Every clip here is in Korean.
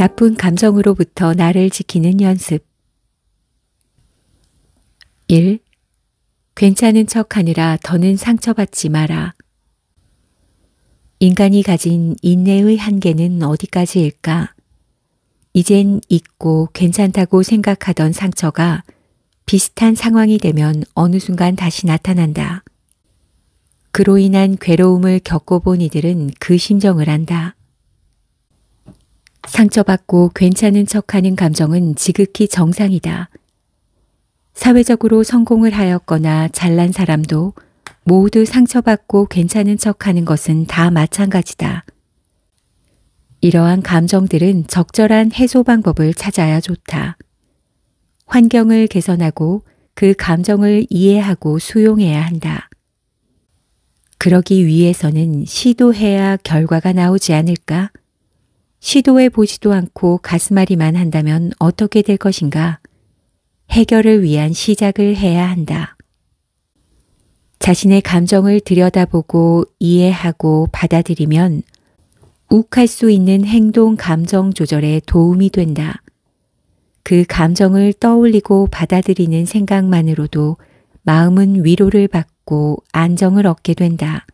나쁜 감정으로부터 나를 지키는 연습. 1. 괜찮은 척하느라 더는 상처받지 마라. 인간이 가진 인내의 한계는 어디까지일까? 이젠 잊고 괜찮다고 생각하던 상처가 비슷한 상황이 되면 어느 순간 다시 나타난다. 그로 인한 괴로움을 겪어본 이들은 그 심정을 안다. 상처받고 괜찮은 척하는 감정은 지극히 정상이다. 사회적으로 성공을 하였거나 잘난 사람도 모두 상처받고 괜찮은 척하는 것은 다 마찬가지다. 이러한 감정들은 적절한 해소 방법을 찾아야 좋다. 환경을 개선하고 그 감정을 이해하고 수용해야 한다. 그러기 위해서는 시도해야 결과가 나오지 않을까? 시도해 보지도 않고 가슴앓이만 한다면 어떻게 될 것인가? 해결을 위한 시작을 해야 한다. 자신의 감정을 들여다보고 이해하고 받아들이면 욱할 수 있는 행동 감정 조절에 도움이 된다. 그 감정을 떠올리고 받아들이는 생각만으로도 마음은 위로를 받고 안정을 얻게 된다.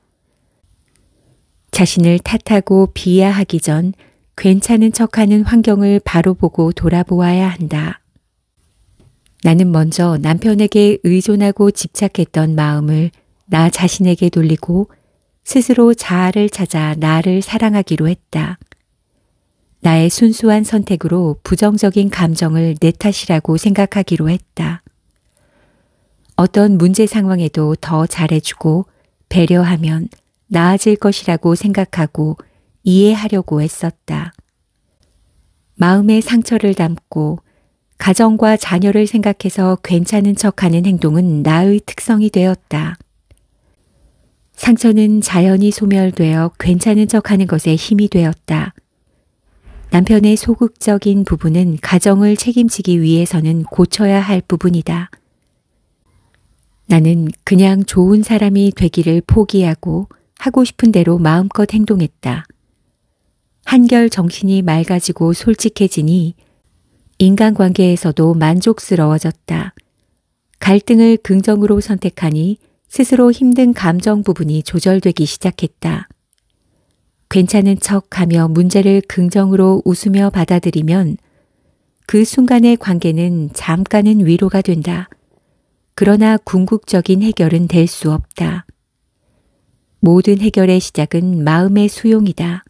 자신을 탓하고 비하하기 전 괜찮은 척하는 환경을 바로 보고 돌아보아야 한다. 나는 먼저 남편에게 의존하고 집착했던 마음을 나 자신에게 돌리고 스스로 자아를 찾아 나를 사랑하기로 했다. 나의 순수한 선택으로 부정적인 감정을 내 탓이라고 생각하기로 했다. 어떤 문제 상황에도 더 잘해주고 배려하면 나아질 것이라고 생각하고 이해하려고 애썼다. 마음의 상처를 담고 가정과 자녀를 생각해서 괜찮은 척하는 행동은 나의 특성이 되었다. 상처는 자연히 소멸되어 괜찮은 척하는 것에 힘이 되었다. 남편의 소극적인 부분은 가정을 책임지기 위해서는 고쳐야 할 부분이다. 나는 그냥 좋은 사람이 되기를 포기하고 하고 싶은 대로 마음껏 행동했다. 한결 정신이 맑아지고 솔직해지니 인간관계에서도 만족스러워졌다. 갈등을 긍정으로 선택하니 스스로 힘든 감정 부분이 조절되기 시작했다. 괜찮은 척하며 문제를 긍정으로 웃으며 받아들이면 그 순간의 관계는 잠깐은 위로가 된다. 그러나 궁극적인 해결은 될 수 없다. 모든 해결의 시작은 마음의 수용이다.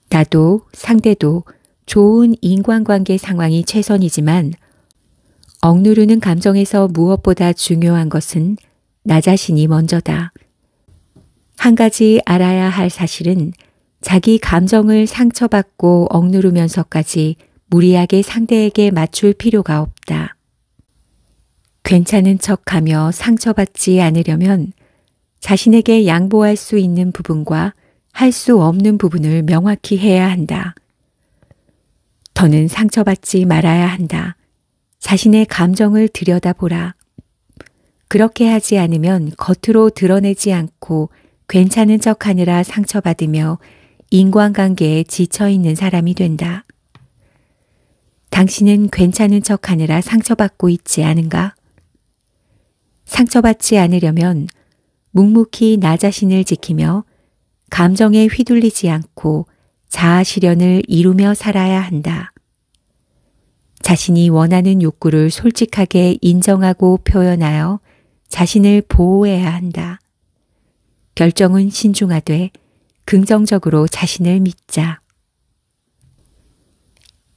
나도 상대도 좋은 인간관계 상황이 최선이지만 억누르는 감정에서 무엇보다 중요한 것은 나 자신이 먼저다. 한 가지 알아야 할 사실은 자기 감정을 상처받고 억누르면서까지 무리하게 상대에게 맞출 필요가 없다. 괜찮은 척하며 상처받지 않으려면 자신에게 양보할 수 있는 부분과 할 수 없는 부분을 명확히 해야 한다. 더는 상처받지 말아야 한다. 자신의 감정을 들여다보라. 그렇게 하지 않으면 겉으로 드러내지 않고 괜찮은 척하느라 상처받으며 인간관계에 지쳐있는 사람이 된다. 당신은 괜찮은 척하느라 상처받고 있지 않은가? 상처받지 않으려면 묵묵히 나 자신을 지키며 감정에 휘둘리지 않고 자아 실현을 이루며 살아야 한다. 자신이 원하는 욕구를 솔직하게 인정하고 표현하여 자신을 보호해야 한다. 결정은 신중하되 긍정적으로 자신을 믿자.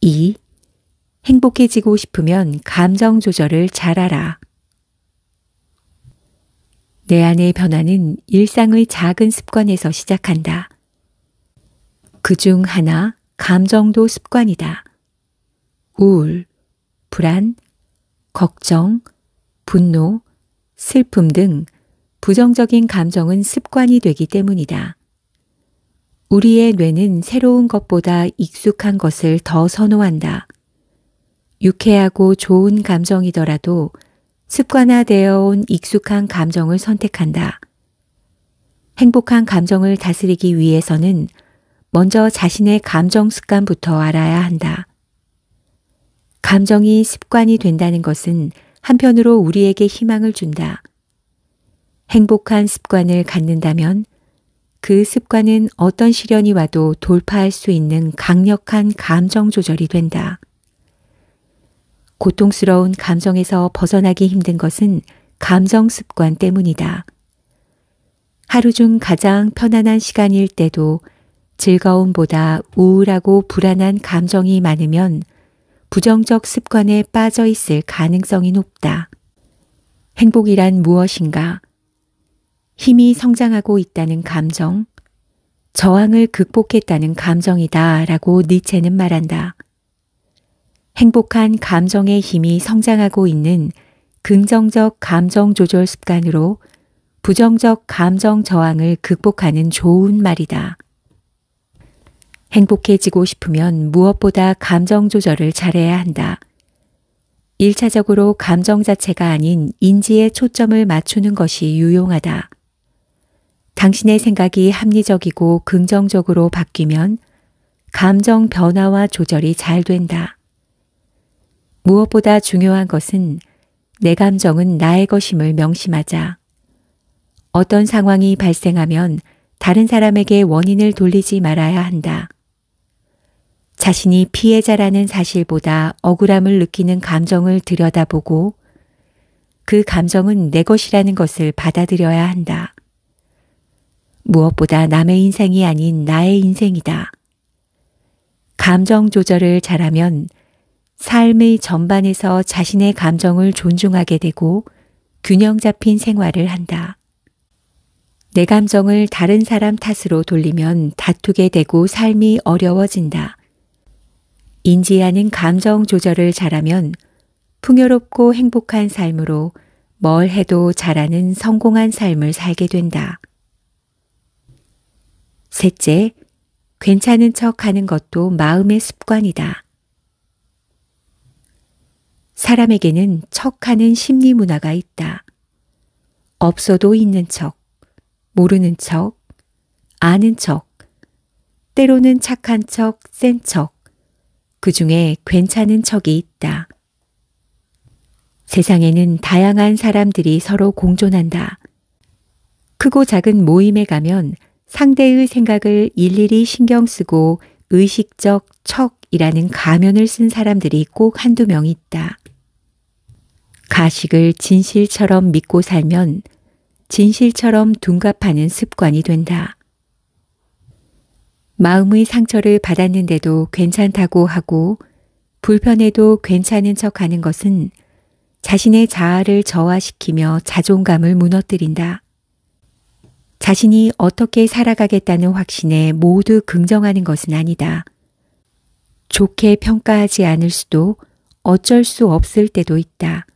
2. 행복해지고 싶으면 감정 조절을 잘하라. 내 안의 변화는 일상의 작은 습관에서 시작한다. 그중 하나, 감정도 습관이다. 우울, 불안, 걱정, 분노, 슬픔 등 부정적인 감정은 습관이 되기 때문이다. 우리의 뇌는 새로운 것보다 익숙한 것을 더 선호한다. 유쾌하고 좋은 감정이더라도 습관화되어 온 익숙한 감정을 선택한다. 행복한 감정을 다스리기 위해서는 먼저 자신의 감정 습관부터 알아야 한다. 감정이 습관이 된다는 것은 한편으로 우리에게 희망을 준다. 행복한 습관을 갖는다면 그 습관은 어떤 시련이 와도 돌파할 수 있는 강력한 감정 조절이 된다. 고통스러운 감정에서 벗어나기 힘든 것은 감정 습관 때문이다. 하루 중 가장 편안한 시간일 때도 즐거움보다 우울하고 불안한 감정이 많으면 부정적 습관에 빠져 있을 가능성이 높다. 행복이란 무엇인가? 힘이 성장하고 있다는 감정, 저항을 극복했다는 감정이다 라고 니체는 말한다. 행복한 감정의 힘이 성장하고 있는 긍정적 감정 조절 습관으로 부정적 감정 저항을 극복하는 좋은 말이다. 행복해지고 싶으면 무엇보다 감정 조절을 잘해야 한다. 1차적으로 감정 자체가 아닌 인지에 초점을 맞추는 것이 유용하다. 당신의 생각이 합리적이고 긍정적으로 바뀌면 감정 변화와 조절이 잘 된다. 무엇보다 중요한 것은 내 감정은 나의 것임을 명심하자. 어떤 상황이 발생하면 다른 사람에게 원인을 돌리지 말아야 한다. 자신이 피해자라는 사실보다 억울함을 느끼는 감정을 들여다보고 그 감정은 내 것이라는 것을 받아들여야 한다. 무엇보다 남의 인생이 아닌 나의 인생이다. 감정 조절을 잘하면 삶의 전반에서 자신의 감정을 존중하게 되고 균형 잡힌 생활을 한다. 내 감정을 다른 사람 탓으로 돌리면 다투게 되고 삶이 어려워진다. 인지하는 감정 조절을 잘하면 풍요롭고 행복한 삶으로 뭘 해도 잘하는 성공한 삶을 살게 된다. 셋째, 괜찮은 척 하는 것도 마음의 습관이다. 사람에게는 척하는 심리 문화가 있다. 없어도 있는 척, 모르는 척, 아는 척, 때로는 착한 척, 센 척, 그 중에 괜찮은 척이 있다. 세상에는 다양한 사람들이 서로 공존한다. 크고 작은 모임에 가면 상대의 생각을 일일이 신경 쓰고 의식적 척이라는 가면을 쓴 사람들이 꼭 한두 명 있다. 가식을 진실처럼 믿고 살면 진실처럼 둔갑하는 습관이 된다. 마음의 상처를 받았는데도 괜찮다고 하고 불편해도 괜찮은 척하는 것은 자신의 자아를 저하시키며 자존감을 무너뜨린다. 자신이 어떻게 살아가겠다는 확신에 모두 긍정하는 것은 아니다. 좋게 평가하지 않을 수도 어쩔 수 없을 때도 있다.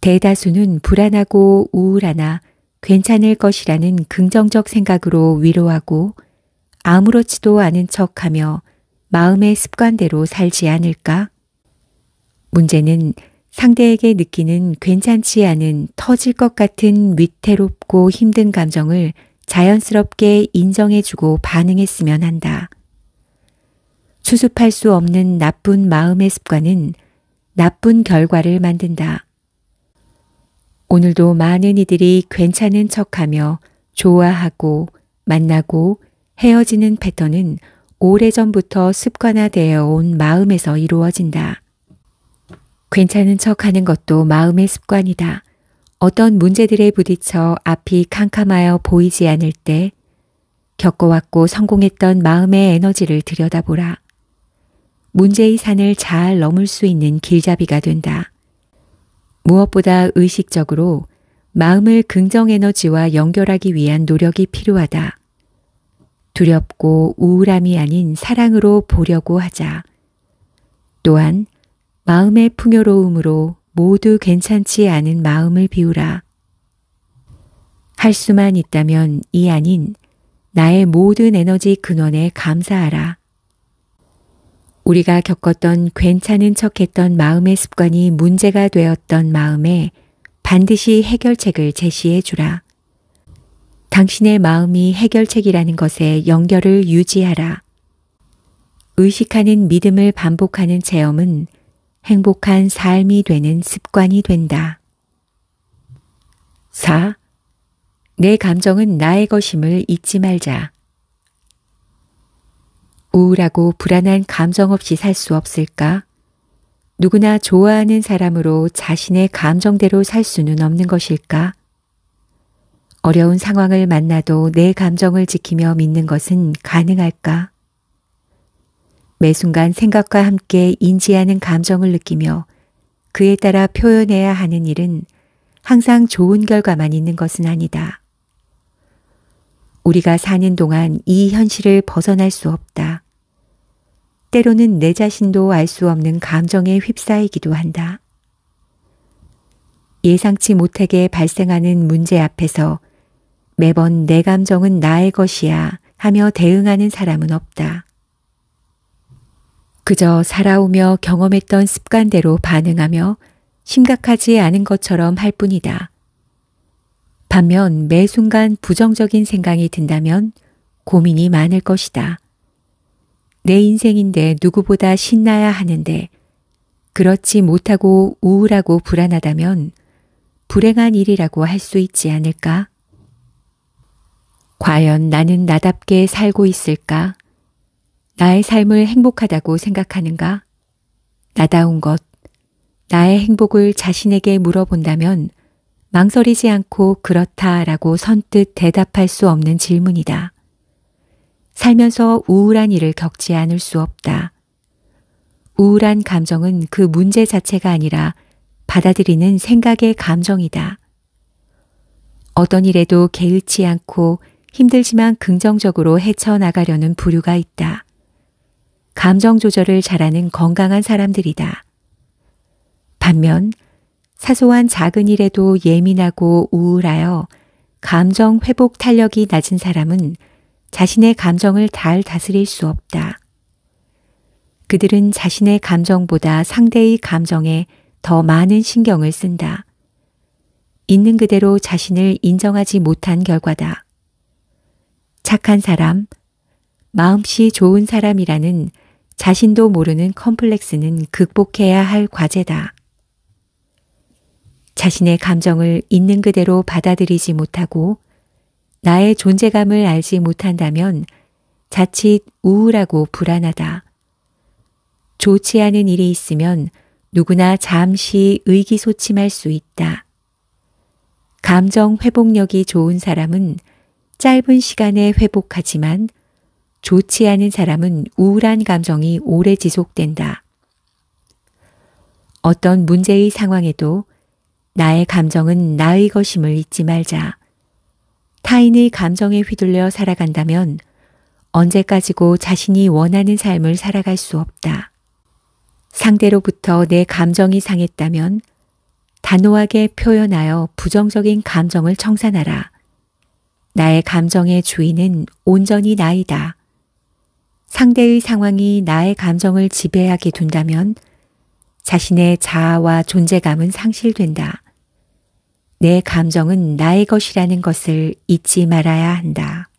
대다수는 불안하고 우울하나 괜찮을 것이라는 긍정적 생각으로 위로하고 아무렇지도 않은 척하며 마음의 습관대로 살지 않을까? 문제는 상대에게 느끼는 괜찮지 않은 터질 것 같은 위태롭고 힘든 감정을 자연스럽게 인정해주고 반응했으면 한다. 수습할 수 없는 나쁜 마음의 습관은 나쁜 결과를 만든다. 오늘도 많은 이들이 괜찮은 척하며 좋아하고 만나고 헤어지는 패턴은 오래전부터 습관화되어 온 마음에서 이루어진다. 괜찮은 척하는 것도 마음의 습관이다. 어떤 문제들에 부딪혀 앞이 캄캄하여 보이지 않을 때 겪어왔고 성공했던 마음의 에너지를 들여다보라. 문제의 산을 잘 넘을 수 있는 길잡이가 된다. 무엇보다 의식적으로 마음을 긍정 에너지와 연결하기 위한 노력이 필요하다. 두렵고 우울함이 아닌 사랑으로 보려고 하자. 또한 마음의 풍요로움으로 모두 괜찮지 않은 마음을 비우라. 할 수만 있다면 이 아닌 나의 모든 에너지 근원에 감사하라. 우리가 겪었던 괜찮은 척했던 마음의 습관이 문제가 되었던 마음에 반드시 해결책을 제시해 주라. 당신의 마음이 해결책이라는 것에 연결을 유지하라. 의식하는 믿음을 반복하는 체험은 행복한 삶이 되는 습관이 된다. 4. 내 감정은 나의 것임을 잊지 말자. 우울하고 불안한 감정 없이 살 수 없을까? 누구나 좋아하는 사람으로 자신의 감정대로 살 수는 없는 것일까? 어려운 상황을 만나도 내 감정을 지키며 믿는 것은 가능할까? 매 순간 생각과 함께 인지하는 감정을 느끼며 그에 따라 표현해야 하는 일은 항상 좋은 결과만 있는 것은 아니다. 우리가 사는 동안 이 현실을 벗어날 수 없다. 때로는 내 자신도 알 수 없는 감정에 휩싸이기도 한다. 예상치 못하게 발생하는 문제 앞에서 매번 내 감정은 나의 것이야 하며 대응하는 사람은 없다. 그저 살아오며 경험했던 습관대로 반응하며 심각하지 않은 것처럼 할 뿐이다. 반면 매 순간 부정적인 생각이 든다면 고민이 많을 것이다. 내 인생인데 누구보다 신나야 하는데 그렇지 못하고 우울하고 불안하다면 불행한 일이라고 할 수 있지 않을까? 과연 나는 나답게 살고 있을까? 나의 삶을 행복하다고 생각하는가? 나다운 것, 나의 행복을 자신에게 물어본다면 망설이지 않고 그렇다라고 선뜻 대답할 수 없는 질문이다. 살면서 우울한 일을 겪지 않을 수 없다. 우울한 감정은 그 문제 자체가 아니라 받아들이는 생각의 감정이다. 어떤 일에도 개의치 않고 힘들지만 긍정적으로 헤쳐나가려는 부류가 있다. 감정 조절을 잘하는 건강한 사람들이다. 반면 사소한 작은 일에도 예민하고 우울하여 감정 회복 탄력이 낮은 사람은 자신의 감정을 잘 다스릴 수 없다. 그들은 자신의 감정보다 상대의 감정에 더 많은 신경을 쓴다. 있는 그대로 자신을 인정하지 못한 결과다. 착한 사람, 마음씨 좋은 사람이라는 자신도 모르는 컴플렉스는 극복해야 할 과제다. 자신의 감정을 있는 그대로 받아들이지 못하고 나의 존재감을 알지 못한다면 자칫 우울하고 불안하다. 좋지 않은 일이 있으면 누구나 잠시 의기소침할 수 있다. 감정 회복력이 좋은 사람은 짧은 시간에 회복하지만 좋지 않은 사람은 우울한 감정이 오래 지속된다. 어떤 문제의 상황에도 나의 감정은 나의 것임을 잊지 말자. 타인의 감정에 휘둘려 살아간다면 언제까지고 자신이 원하는 삶을 살아갈 수 없다. 상대로부터 내 감정이 상했다면 단호하게 표현하여 부정적인 감정을 청산하라. 나의 감정의 주인은 온전히 나이다. 상대의 상황이 나의 감정을 지배하게 둔다면 자신의 자아와 존재감은 상실된다. 내 감정은 나의 것이라는 것을 잊지 말아야 한다.